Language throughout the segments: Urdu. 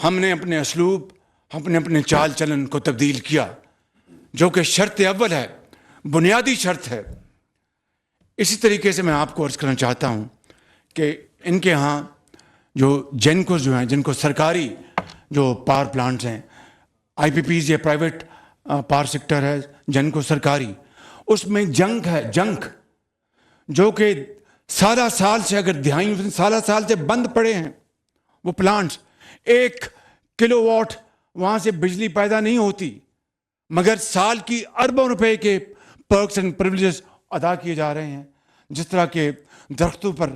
ہم نے اپنے اسلوب، ہم نے اپنے چال چلن کو تبدیل کیا، جو کہ شرط اول ہے، بنیادی شرط ہے۔ اسی طریقے سے میں آپ کو عرض کرنا چاہتا ہوں کہ ان کے ہاں جو جینکوز جو ہیں، جن کو سرکاری جو پاور پلانٹس ہیں، آئی پی پیز یا پرائیویٹ پاور سیکٹر ہے، جینکو سرکاری، اس میں جنگ ہے، جنگ جو کہ سالہ سال سے، اگر دہائیوں سالہ سال سے بند پڑے ہیں وہ پلانٹس۔ 1 کلو واٹ وہاں سے بجلی پیدا نہیں ہوتی، مگر سال کی اربوں روپے کے پرکس اینڈ پریولیجز ادا کیے جا رہے ہیں۔ جس طرح کے درختوں پر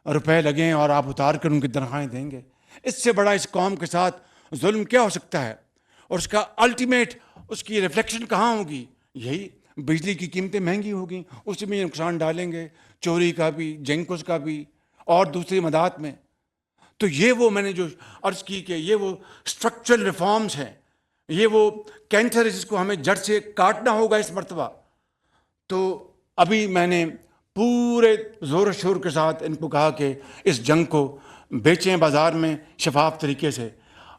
روپے لگیں اور آپ اتار کر ان کی تنخواہیں دیں گے، اس سے بڑا اس قوم کے ساتھ ظلم کیا ہو سکتا ہے؟ اور اس کا الٹیمیٹ، اس کی ریفلیکشن کہاں ہوگی؟ یہی بجلی کی قیمتیں مہنگی ہوگی، اسی میں نقصان ڈالیں گے، چوری کا بھی، جینکوز کا بھی، اور دوسری مدات میں۔ تو یہ وہ میں نے جو عرض کی کہ یہ وہ اسٹرکچرل ریفارمز ہیں، یہ وہ کینسر ہے جس کو ہمیں جڑ سے کاٹنا ہوگا اس مرتبہ۔ تو ابھی میں نے پورے زور و شور کے ساتھ ان کو کہا کہ اس جنگ کو بیچیں بازار میں شفاف طریقے سے۔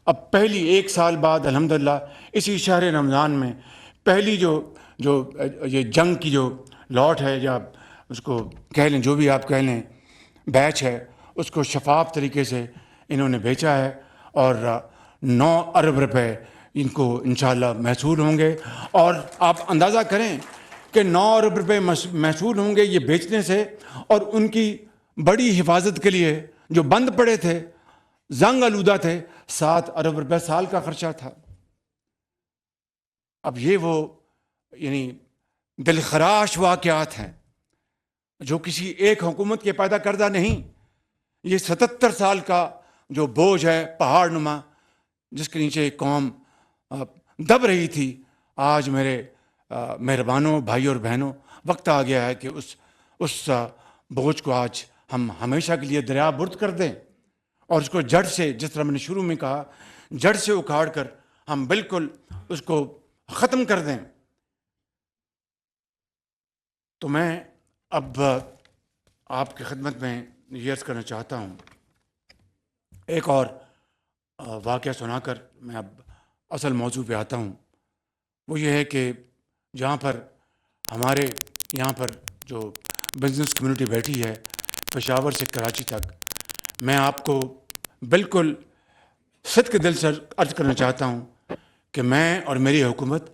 اب پہلی 1 سال بعد الحمدللہ اسی شہر رمضان میں پہلی جو یہ جنگ کی جو لاٹ ہے، یا اس کو کہہ لیں جو بھی آپ کہہ لیں، بیچ ہے، اس کو شفاف طریقے سے انہوں نے بیچا ہے، اور 9 ارب روپے ان کو انشاءاللہ محصول ہوں گے۔ اور آپ اندازہ کریں کہ 9 ارب روپے محصول ہوں گے یہ بیچنے سے، اور ان کی بڑی حفاظت کے لیے جو بند پڑے تھے، زنگ آلودہ تھے، 7 ارب روپے سال کا خرچہ تھا۔ اب یہ وہ یعنی دلخراش واقعات ہیں جو کسی ایک حکومت کے پیدا کردہ نہیں، یہ 77 سال کا جو بوجھ ہے پہاڑ نما، جس کے نیچے ایک قوم دب رہی تھی۔ آج میرے مہربانوں، بھائیوں اور بہنوں، وقت آ گیا ہے کہ اس بوجھ کو آج ہم ہمیشہ کے لیے دریا برد کر دیں، اور اس کو جڑ سے، جس طرح میں نے شروع میں کہا، جڑ سے اکھاڑ کر ہم بالکل اس کو ختم کر دیں۔ تو میں اب آپ کی خدمت میں یہ عرض کرنا چاہتا ہوں، ایک اور واقعہ سنا کر میں اب اصل موضوع پہ آتا ہوں۔ وہ یہ ہے کہ جہاں پر ہمارے یہاں پر جو بزنس کمیونٹی بیٹھی ہے، پشاور سے کراچی تک، میں آپ کو بالکل صدق دل سے عرض کرنا چاہتا ہوں کہ میں اور میری حکومت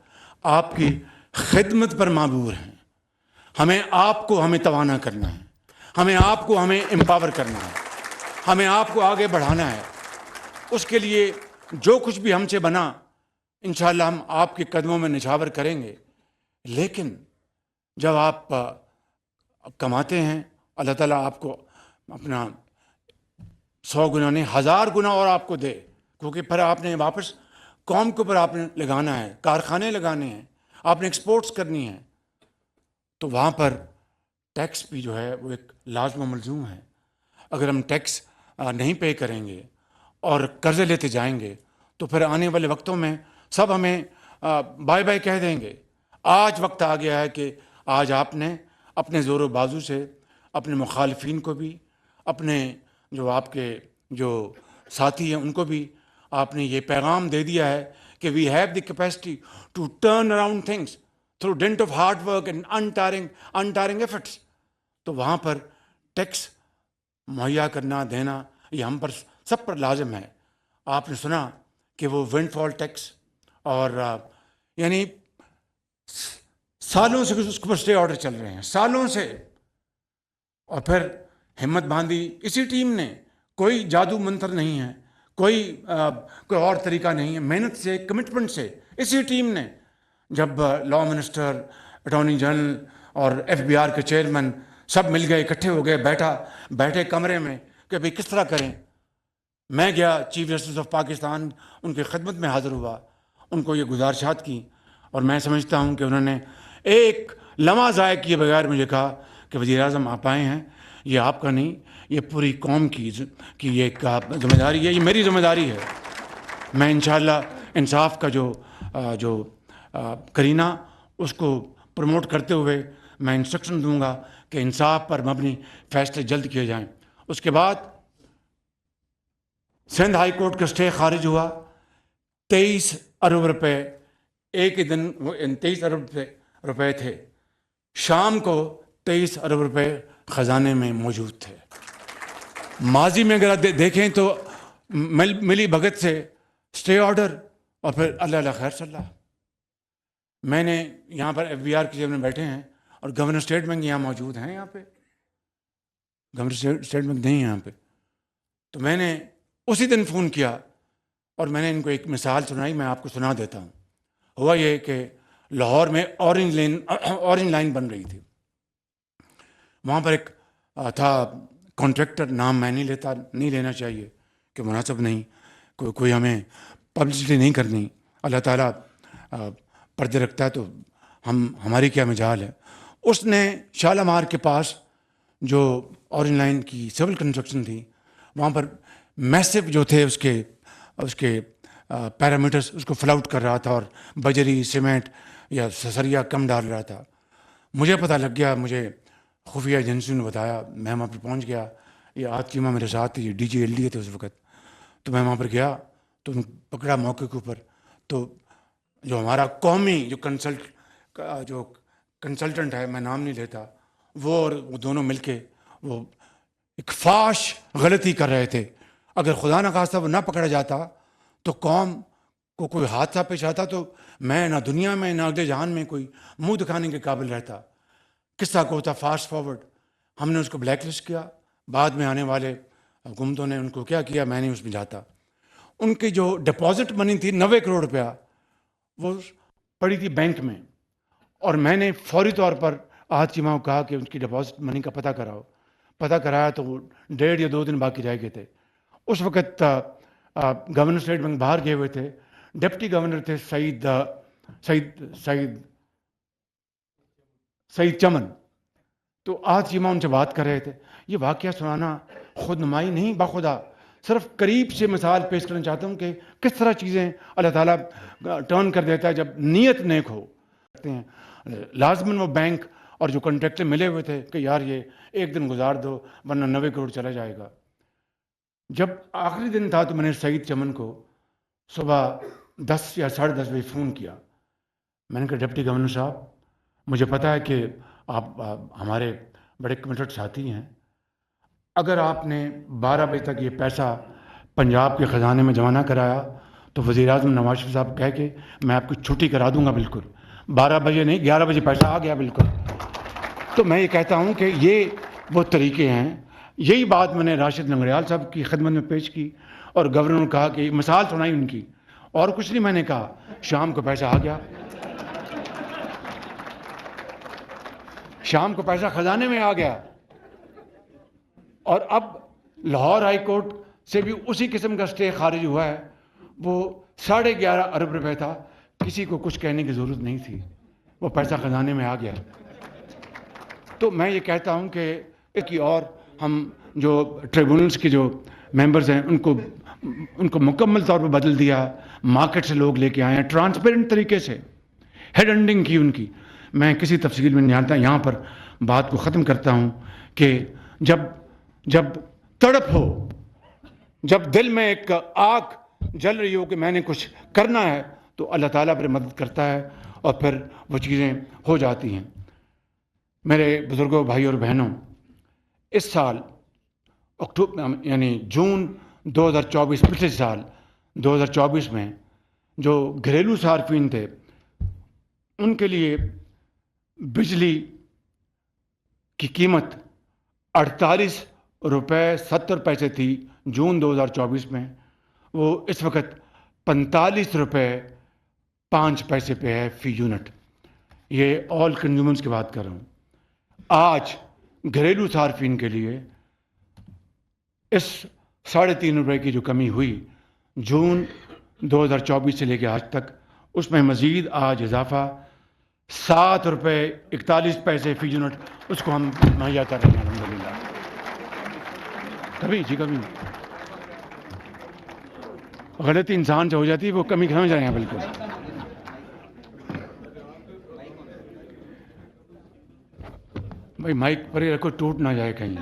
آپ کی خدمت پر معمور ہیں۔ ہمیں توانا کرنا ہے، ہمیں امپاور کرنا ہے، ہمیں آپ کو آگے بڑھانا ہے۔ اس کے لیے جو کچھ بھی ہم سے بنا انشاءاللہ ہم آپ کے قدموں میں نچھاور کریں گے۔ لیکن جب آپ کماتے ہیں، اللہ تعالیٰ آپ کو اپنا 100 گنا نہیں 1000 گنا اور آپ کو دے، کیونکہ پھر آپ نے واپس قوم کے اوپر آپ نے لگانا ہے، کارخانے لگانے ہیں، آپ نے ایکسپورٹس کرنی ہے۔ تو وہاں پر ٹیکس بھی جو ہے وہ ایک لازم و ملزوم ہے۔ اگر ہم ٹیکس نہیں پے کریں گے اور قرضے لیتے جائیں گے تو پھر آنے والے وقتوں میں سب ہمیں بائے بائے کہہ دیں گے۔ آج وقت آ گیا ہے کہ آج آپ نے اپنے زور و بازو سے اپنے مخالفین کو بھی، اپنے جو آپ کے جو ساتھی ہیں ان کو بھی آپ نے یہ پیغام دے دیا ہے کہ we have the capacity to turn around things through dint of hard work and untiring efforts. تو وہاں پر ٹیکس مہیا کرنا، دینا، یہ ہم پر سب پر لازم ہے۔ آپ نے سنا کہ وہ ونڈ فال ٹیکس، اور یعنی سالوں سے اس پر اسٹے آرڈر چل رہے ہیں، سالوں سے، اور پھر ہمت باندھی اسی ٹیم نے۔ کوئی جادو منتر نہیں ہے، کوئی اور طریقہ نہیں ہے، محنت سے، کمٹمنٹ سے اسی ٹیم نے، جب لا منسٹر، اٹارنی جنرل اور FBI کے چیئرمین سب مل گئے، اکٹھے ہو گئے، بیٹھے کمرے میں کہ بھئی کس طرح کریں۔ میں گیا چیف جسٹس آف پاکستان، ان کی خدمت میں حاضر ہوا، ان کو یہ گزارشات کی، اور میں سمجھتا ہوں کہ انہوں نے ایک لمحہ ضائع کیے بغیر مجھے کہا کہ وزیر اعظم آپ آئے ہیں، یہ آپ کا نہیں، یہ پوری قوم کی یہ ذمہ داری ہے، یہ میری ذمہ داری ہے۔ میں انشاءاللہ انصاف کا جو کرینہ اس کو پروموٹ کرتے ہوئے میں انسٹرکشن دوں گا کہ انصاف پر مبنی فیصلے جلد کیے جائیں۔ اس کے بعد سندھ ہائی کورٹ کا اسٹے خارج ہوا. 23 ارب روپے ایک ہی دن، 23 ارب روپے تھے. شام کو 23 ارب روپے خزانے میں موجود تھے. ماضی میں اگر آپ دیکھیں تو ملی بھگت سے اسٹے آرڈر اور پھر اللہ اللہ خیر صلی اللہ. میں نے یہاں پر ایف بی آر کے چیئرمین بیٹھے ہیں اور گورنر اسٹیٹ بینک یہاں موجود ہیں، یہاں پہ گورنر اسٹیٹ بینک نہیں ہے یہاں پہ. تو میں نے اسی دن فون کیا اور میں نے ان کو ایک مثال سنائی، میں آپ کو سنا دیتا ہوں. ہوا یہ کہ لاہور میں اورنج لائن بن رہی تھی. وہاں پر ایک تھا کانٹریکٹر، نام میں نہیں لینا چاہیے کہ مناسب نہیں، کوئی ہمیں پبلسٹی نہیں کرنی. اللہ تعالیٰ پردے رکھتا ہے تو ہماری کیا مجال ہے. اس نے شالامار کے پاس جو اورنج لائن کی سول کنسٹرکشن تھی، وہاں پر میسو جو تھے اس کے پیرامیٹرز، اس کو فل آؤٹ کر رہا تھا اور بجری سیمنٹ یا سسریا کم ڈال رہا تھا. مجھے پتہ لگ گیا، مجھے خفیہ ایجنسی نے بتایا. میں وہاں پر پہنچ گیا. یہ چیمہ میرے ساتھ تھی، ڈی جی ایل ڈی تھے اس وقت. تو میں وہاں پر گیا تو پکڑا موقع کے اوپر. تو جو ہمارا قومی جو کنسلٹنٹ ہے، میں نام نہیں لیتا، وہ اور وہ دونوں مل کے وہ ایک فاش غلطی کر رہے تھے. اگر خدا نخواستہ وہ نہ پکڑا جاتا تو قوم کو کوئی حادثہ پیش آتا تو میں نہ دنیا میں نہ اگلے جہان میں کوئی منہ دکھانے کے قابل رہتا. قصہ کو ہوتا فاسٹ فارورڈ. ہم نے اس کو بلیک لسٹ کیا. بعد میں آنے والے حکومتوں نے ان کو کیا کیا، میں نہیں اس میں جاتا. ان کی جو ڈپازٹ منی تھی 90 کروڑ روپیہ، وہ پڑی تھی بینک میں. اور میں نے فوری طور پر چیمہ کو کہا کہ ان کی ڈپازٹ منی کا پتہ کراؤ. پتہ کرایا تو وہ 1.5 یا 2 دن باقی رہ گئے تھے. اس وقت گورنر اسٹیٹ بینک باہر گئے ہوئے تھے. ڈپٹی گورنر تھے سعید چمن. تو چیمہ ان سے بات کر رہے تھے. یہ واقعہ سنانا خود نمائی نہیں، بخدا صرف قریب سے مثال پیش کرنا چاہتا ہوں کہ کس طرح چیزیں اللہ تعالیٰ ٹرن کر دیتا ہے جب نیت نیک ہو. لازماً وہ بینک اور جو کنٹریکٹر ملے ہوئے تھے کہ یار یہ ایک دن گزار دو ورنہ 90 کروڑ چلا جائے گا. جب آخری دن تھا تو میں نے سعید چمن کو صبح 10 یا 10:30 بجے فون کیا. میں نے کہا ڈپٹی گورنر صاحب، مجھے پتہ ہے کہ آپ ہمارے بڑے کمیٹڈ ساتھی ہیں. اگر آپ نے 12 بجے تک یہ پیسہ پنجاب کے خزانے میں جمع نہ کرایا تو وزیر اعظم نواز شریف صاحب کہہ کے میں آپ کو چھٹی کرا دوں گا. بالکل 12 بجے نہیں، 11 بجے پیسہ آ گیا بالکل. تو میں یہ کہتا ہوں کہ یہ وہ طریقے ہیں. یہی بات میں نے راشد لنگڑیال صاحب کی خدمت میں پیش کی اور گورنر نے کہا کہ مثال سنائی ان کی، اور کچھ نہیں میں نے کہا. شام کو پیسہ آ گیا. شام کو پیسہ خزانے میں آ گیا. اور اب لاہور ہائی کورٹ سے بھی اسی قسم کا اسٹے خارج ہوا ہے. وہ 11.5 ارب روپے تھا. کسی کو کچھ کہنے کی ضرورت نہیں تھی، وہ پیسہ خزانے میں آ گیا. تو میں یہ کہتا ہوں کہ ایک اور ہم جو ٹریبونلز کے جو ممبرز ہیں ان کو مکمل طور پر بدل دیا. مارکیٹ سے لوگ لے کے آئے ہیں ٹرانسپیرنٹ طریقے سے. ہیڈ ہنٹنگ کی ان کی. میں کسی تفصیل میں نہیں جانتا. یہاں پر بات کو ختم کرتا ہوں کہ جب تڑپ ہو، جب دل میں ایک آگ جل رہی ہو کہ میں نے کچھ کرنا ہے تو اللہ تعالیٰ پھر مدد کرتا ہے اور پھر وہ چیزیں ہو جاتی ہیں. میرے بزرگوں، بھائی اور بہنوں، اس سال یعنی جون 2024، پچھلے سال 2024 میں جو گھریلو صارفین تھے ان کے لیے بجلی کی قیمت 48 روپے 70 پیسے تھی جون 2024 میں. وہ اس وقت 45 روپے 5 پیسے پہ ہے فی یونٹ. یہ آل کنزیومرز کی بات کر رہا ہوں. آج گھریلو صارفین کے لیے اس 3.5 روپے کی جو کمی ہوئی جون 2024 سے لے کے آج تک، اس میں مزید آج اضافہ 7 روپے 41 پیسے فی یونٹ اس کو ہم مہیا کر رہے ہیں الحمدللہ. کبھی غلطی انسان سے ہو جاتی ہے، وہ کمی سمجھ رہے ہیں بالکل. بھائی مائک پر ہی رکھو، ٹوٹ نہ جائے کہیں.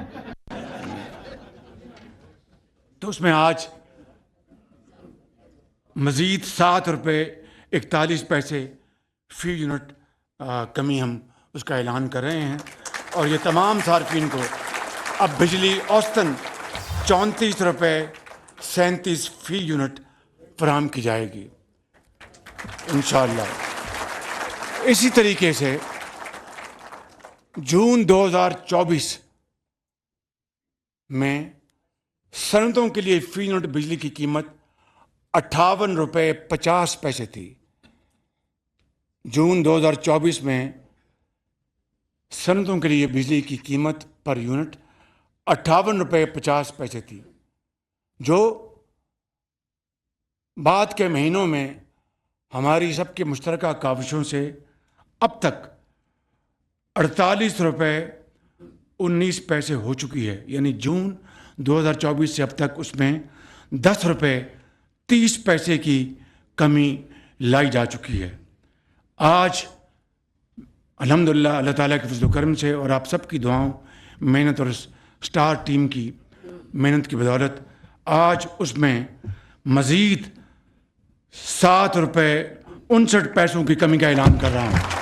تو اس میں آج مزید ₹7.41 فی یونٹ کمی ہم اس کا اعلان کر رہے ہیں، اور یہ تمام صارفین کو اب بجلی اوسطاً ₹34.37 فی یونٹ فراہم کی جائے گی انشاءاللہ۔ اسی طریقے سے جون 2024 میں صنعتوں کے لیے فی یونٹ بجلی کی قیمت ₹58.50 تھی۔ جون 2024 میں صنعتوں کے لیے بجلی کی قیمت پر یونٹ ₹58.50 تھی، جو بعد کے مہینوں میں ہماری سب کے مشترکہ کاوشوں سے اب تک ₹48.19 ہو چکی ہے، یعنی جون 2024 سے اب تک اس میں ₹10.30 کی کمی لائی جا چکی ہے۔ آج الحمدللہ اللہ تعالیٰ کے فضل و کرم سے اور آپ سب کی دعاؤں، محنت اور اسٹار ٹیم کی محنت کی بدولت آج اس میں مزید ₹7.59 کی کمی کا اعلان کر رہا ہوں۔